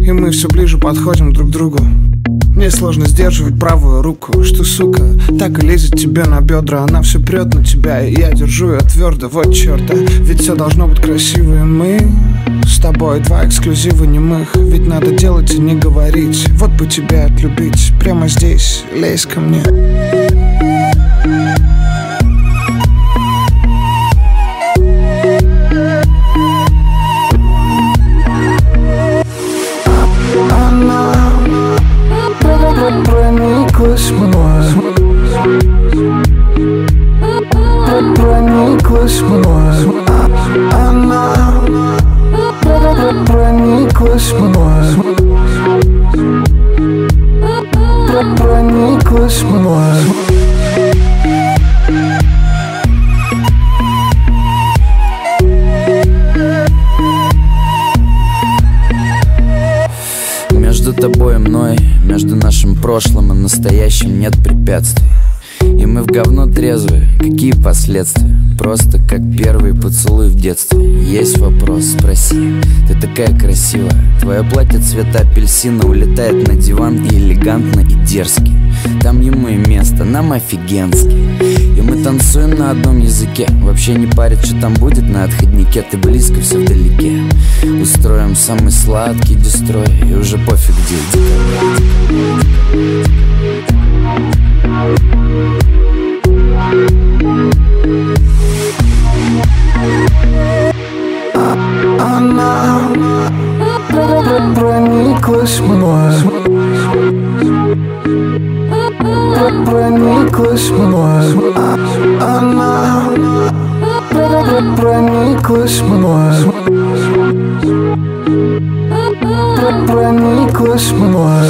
и мы все ближе подходим друг к другу. Мне сложно сдерживать правую руку, что, сука, так и лезет тебе на бедра. Она все прет на тебя, и я держу ее твердо. Вот черта, ведь все должно быть красиво. И мы с тобой два эксклюзива немых. Ведь надо делать и не говорить. Вот бы тебя отлюбить. Прямо здесь, лезь ко мне. Прониклась мной, прониклась мной. Она прониклась мной, прониклась мной. Между тобой и мной, между нашим прошлым и настоящим нет препятствий. И мы в говно трезвые, какие последствия? Просто как первый поцелуй в детстве. Есть вопрос, спроси. Ты такая красивая. Твое платье цвета апельсина улетает на диван и элегантно, и дерзки. Там ему и место, нам офигенски. И мы танцуем на одном языке. Вообще не парит, что там будет на отходнике. Ты близко, все вдалеке. Устроим самый сладкий дестрой. И уже пофиг, где Она прониклась мной, прониклась мной. Она прониклась мной, прониклась мной.